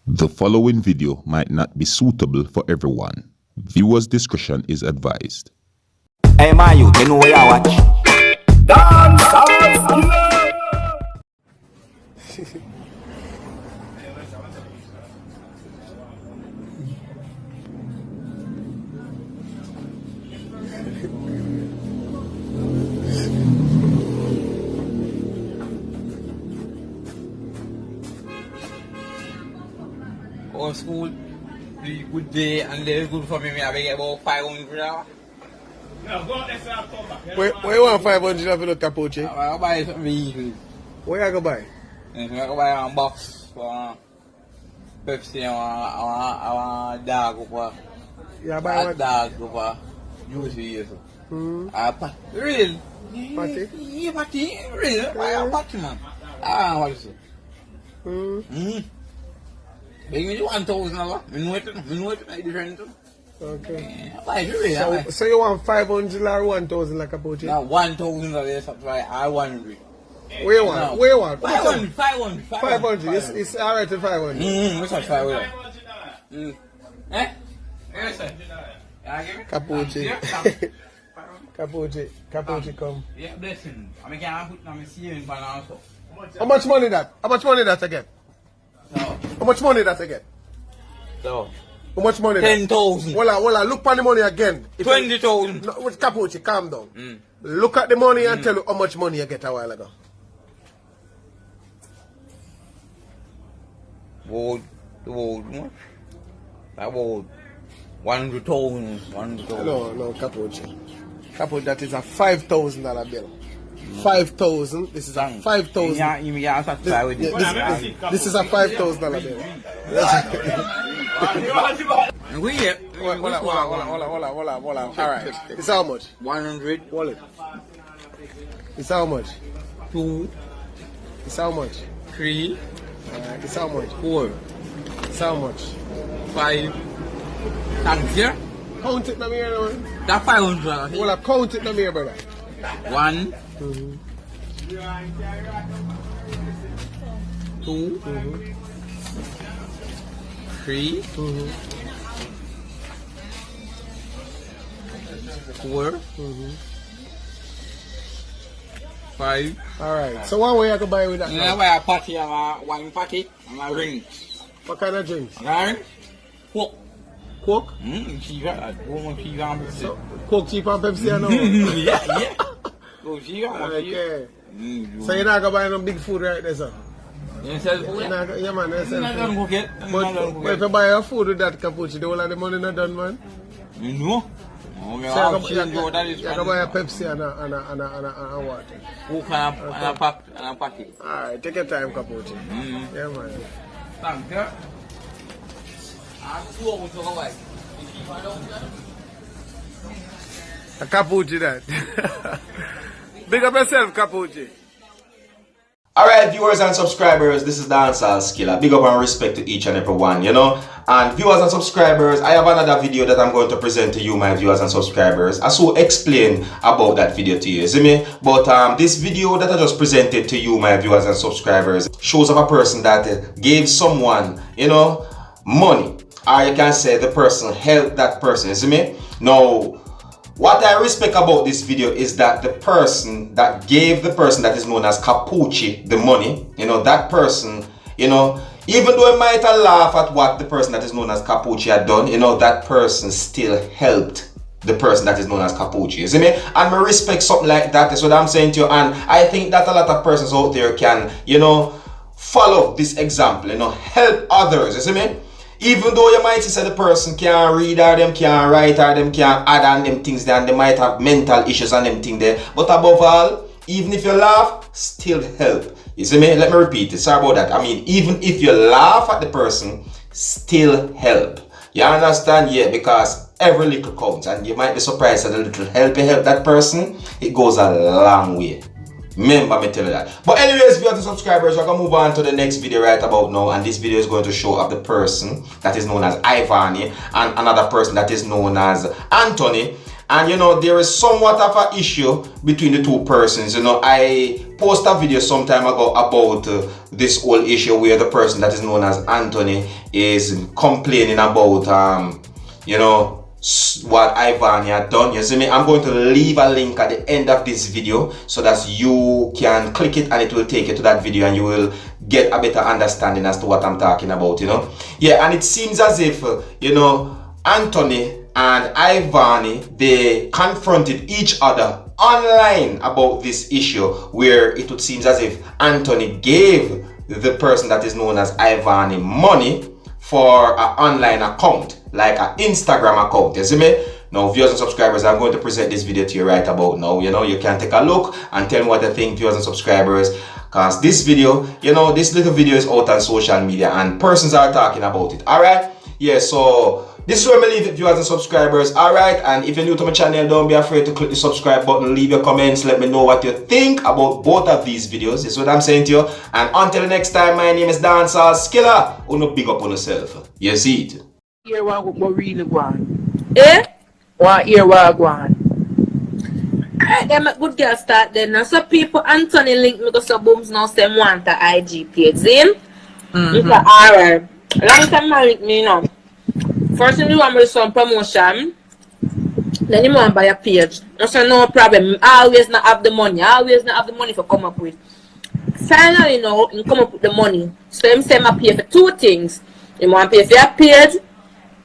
The following video might not be suitable for everyone. Viewers' discretion is advised. Hey, my youth, you know where I watch? Dancehall. Or school, really good day, and they're good for me. I get about 500 hours. Where you want 500 of the Capuchi? I buy some vehicles. Where you go buy? I go buy a box for Pepsi. I want a dog over. You buy A what? dog over. Juice for you. Real. Patty? Yeah, patty. Real. Buy a patty, man. I want to see. Bring me 1,000 dollars. I know it different too. Okay. Buy it real. So you want 500 or 1,000 like Capuchi? Now 1,000 dollars. I want it. Where you want? No. Where you want? 500. 500. It's alright at 500. What's that 500? Eh? Yes, sir. Capuchi. Capuchi come. Yeah, blessing. I mean, I put on my ceiling fan also. How much money that? How much money that again? No. How much money that again? So, How much money? 10,000. Well, look at the money again. 20,000. No, with Capuchi, calm down. Look at the money and tell you how much money you get a while ago. About 100,000. 100,000. No, Capuchi. Capuchi, that is a $5,000 bill. 5,000. This is a 5,000. Yeah, you can't satisfy with it. This is a $5,000 bill. We here. Hold on. Alright. It's how much? 100. Wallet. It's how much? 2, It's how much? 3, It's how much? 4, It's how much? 5. Thanks, yeah? Count it, no here, man. That's 500. Well, count it, no here, brother. 1, 2, 3, 4, 5. Alright. So one way I can buy with that And now? I buy a party, one party, and a ring. What kind of drinks? Right? Coke. Coke? Cheaper. So, Coke cheap and Pepsi and all? Yeah. Go cheaper. Okay. So you're not going to buy no big food right there, sir? You sell food? Yeah, man, you sell I don't food. cook it. But if you buy your food with that Capuchi, the whole of the money not done, man. No. So you can buy a Pepsi and a water. Coke and a packet. Alright, take your time, Capuchi. Yeah, man. Thank you. A Capuchi that. Big up yourself, Capuchi. Alright, viewers and subscribers, this is seriousskilla. Big up and respect to each and every one, you know. And viewers and subscribers, I have another video that I'm going to present to you, my viewers and subscribers. I so explain about that video to you, see me? But this video that I just presented to you, my viewers and subscribers, shows of a person that gave someone, you know, money. Or you can say the person helped that person, you see me? Now, what I respect about this video is that the person that gave the person that is known as Capuchi the money, you know, that person, you know, even though he might have laughed at what the person that is known as Capuchi had done, you know, that person still helped the person that is known as Capuchi, you see me? And I respect something like that, is what I'm saying to you. And I think that a lot of persons out there can, you know, follow this example, you know, help others, you see me? Even though you might say the person can't read or them can't write or them can't add on them things there, and they might have mental issues and them things there. But above all, even if you laugh, still help. You see me? Let me repeat it. Sorry about that. I mean, even if you laugh at the person, still help. You understand? Yeah, because every little counts, and you might be surprised at the little help you help that person. It goes a long way. Remember me tell you that. But anyways, viewers and subscribers, we're gonna move on to the next video right about now, and this video is going to show up the person that is known as Ivany and another person that is known as Anthony. And you know, there is somewhat of an issue between the two persons. You know, I posted a video some time ago about this whole issue where the person that is known as Anthony is complaining about, you know, what Ivany had done. You see me? I'm going to leave a link at the end of this video so that you can click it and it will take you to that video and you will get a better understanding as to what I'm talking about, you know. Yeah, and it seems as if, you know, Anthony and Ivany, they confronted each other online about this issue where it would seem as if Anthony gave the person that is known as Ivany money for an online account, like an Instagram account. You see me? Now, viewers and subscribers, I'm going to present this video to you right about now. You know, you can take a look and tell me what you think, viewers and subscribers, because this video, you know, this little video is out on social media and persons are talking about it. All right? Yeah, so this is where I leave it, viewers and subscribers. All right, and if you're new to my channel, don't be afraid to click the subscribe button, leave your comments, let me know what you think about both of these videos. This is what I'm saying to you. And until next time, my name is Dancehall Skilla. Uno big up on yourself. You see it? Hear what really want. Eh? Want hear what want. Alright, then my good girl start then. Now so people Anthony link me go so booms now say want a IG page. See? Alright. Long time I link me now. First thing you want me some promotion. Then you want to buy a page. I say no problem. I always not have the money. I always not have the money for come up with. Finally now, you come up with the money. So him say I pay for two things. You want to pay for your page.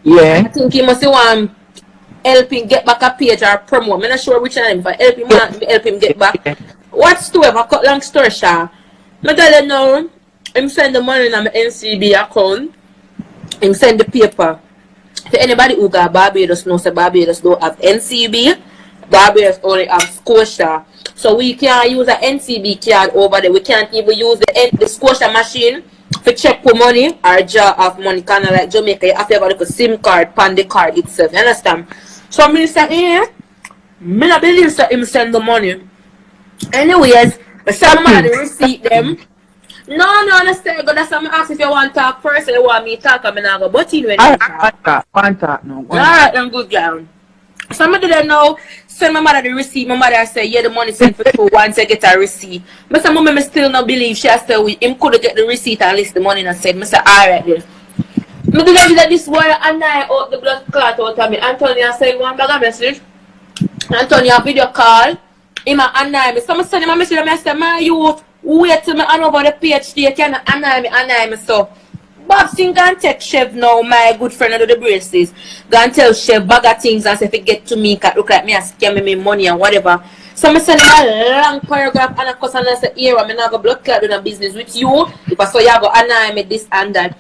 Yeah. I think he must want help him get back a page or promote. I'm not sure which one, but help him get back. What story? I cut long story short. I tell you now, him send the money in my NCB account. Him send the paper. To anybody who got Barbados knows that Barbados don't have NCB. Barbados only have Scotia. So we can't use an NCB card over there. We can't even use the Scotia machine to check for money or draw off money, kind of like Jamaica. You have to have like a SIM card pan the card itself. You understand? So I'm say, I don't believe that him send the money. Anyways, somebody receipt them. No, understand. But that's why I ask if you want to talk first or you want me to talk. I'm not going to butt in when you talk. Contact no. Alright, I'm good, girl. Somebody that know send my mother the receipt. My mother say, yeah, the money sent for 2 once I get a receipt. But some women still not believe. She still with him could get the receipt and list the money and said, I say, alright then. I believe that this boy and I out the blood clot out of me. Antonio send one bag of message. Antonio video call. Him and I me. So I send him a message and I say, my youth, wait till me hand over the PhD. You can annoy me. So Bob Singh can take Chef now, my good friend under the braces. Go and tell Chef bag of things and say if it get to me, look like me and scam me money and whatever. So I send him a long paragraph and a cuss and I say, here, I'm not going to blood clot doing a business with you. If I saw you go annoy me this and that.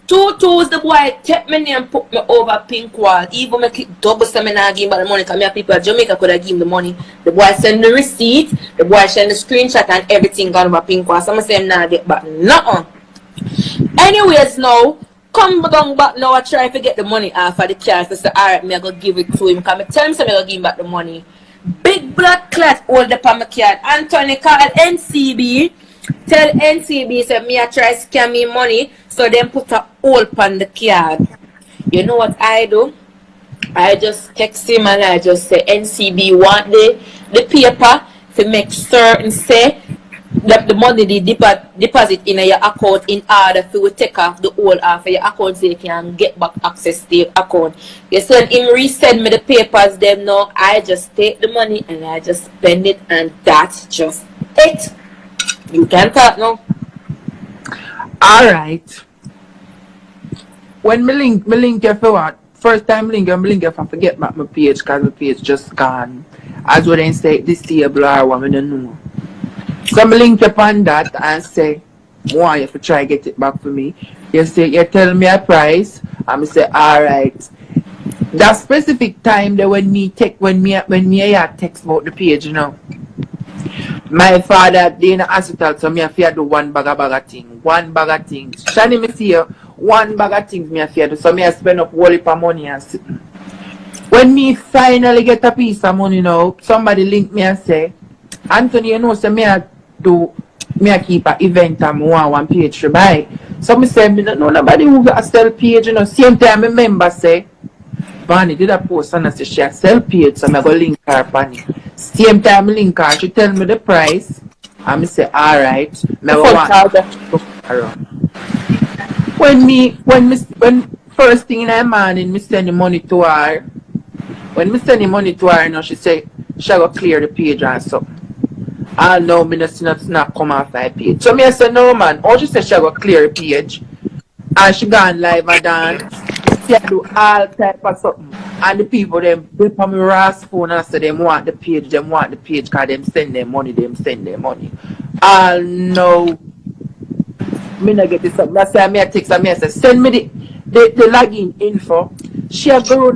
2 toes the boy take me name and put me over pink wall. Even make it double so me not give him the money because me people at Jamaica could have given him the money. The boy send the receipt, the boy send the screenshot and everything gone over pink wall. So I say him not get back nothing. Anyways now, come down back now I try to get the money off of the car. So say alright, me I go give it to him because I tell him so me I go give him back the money. Big blood clot hold up on my card. Anthony called NCB. Tell NCB say me I try scam me money. So then put a hold on the card. You know what I do? I just text him and I just say NCB want the paper to make certain say that the money they deposit in your account in order to take off the whole off of your account so you can get back access to your account. You send him resend me the papers them now. I just take the money and I just spend it and that's just it. You can talk now. Alright. When me link you for what? First time link you for forget back my page because my page just gone. As what they say disable or what I don't know. So me link up on that and say, why you to try get it back for me. You say you tell me a price and I say alright. That specific time that when me text about the page, you know. My father they in the hospital, so me have to do one bag of things. One bag of things. Shani me see you, one bag of things me have to do. So me have spend up whole heap of money and sit. When me finally get a piece of money now, somebody link me and say, Anthony, you know, so me a keep an event and me want one page to buy. So me say, me don't know nobody who got a sell page, you know. Same time I remember say, Vanny did a post and I say she a sell page, so I go link her Vanny. Same time I link her, she tell me the price. And I say, alright, I go want when first thing in the morning, me send the money to her. When me send the money to her, you know, she say she go clear the page and so. I know me not come off my page. So me I say no man. All she said she go clear the page. And she gone live and dance. She do all type of something. And the people them whip on me Ross phone and say them want the page cause them send them money. I know. Me not get this up. I say me I text her, me I say send me the login info. She a go.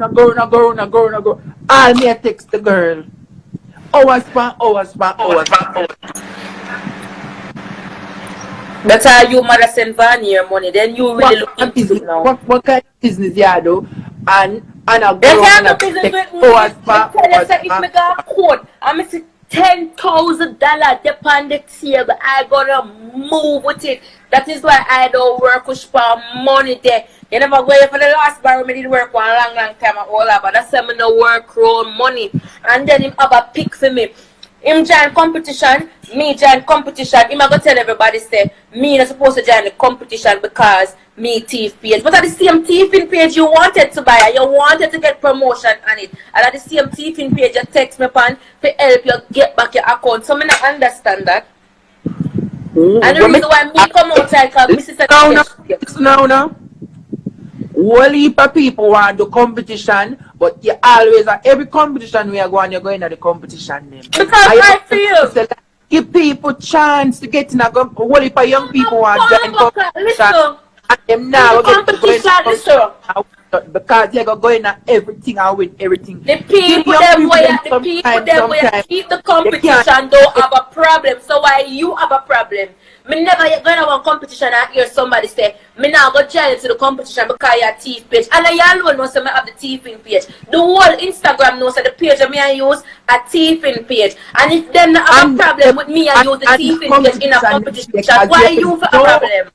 All me I text the girl. Hours. That's how you mother send Vanny your money. Then you really look into it now. What kind of business you do? And I go they can't do business with me. If me got a code, I'm going to $10,000 depend the table. I gonna move with it. That is why I don't work with money there. You never go here for the last bar. I did work one long time and all that, but that's why I no work round money. And then him have a pick for me. Him join competition, me join competition. Him I go tell everybody say me not supposed to join the competition because me thief page. But at the same thiefing page you wanted to buy, you wanted to get promotion on it. And at the same thiefing page you text me upon to help you get back your account. So me not understand that. And the reason why me come outside because me sister no. Whole heap of people want the competition, but you always at every competition we are going, you're going at the competition name. Because I feel give people chance to get in a whole heap of young people want to join competition. And them now because they're going at everything and win everything. The people them where keep the competition don't have a problem. So why you have a problem? Me never gonna want competition and hear somebody say me now go join to the competition because you have thief page. And I alone know say me have the thiefing page. The whole Instagram knows that the page that me I use a thiefing page. And if them not have a problem with me I use the thiefing page in a competition, why you have a problem?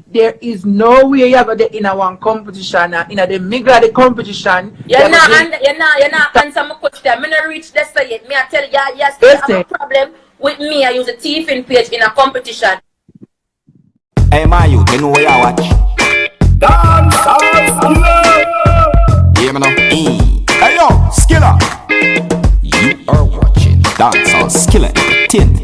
There is no way you're going to in a one competition in the middle of the competition. You're not answer my question. I'm not reach this yet. Me I tell you, yes, I have a problem with me. I use a thiefing page in a competition. Hey, my youth, you know where you watch? Dancehall Skilla. Hear me now? Hey, yo, Skilla. You are watching Dancehall Skilla. 10.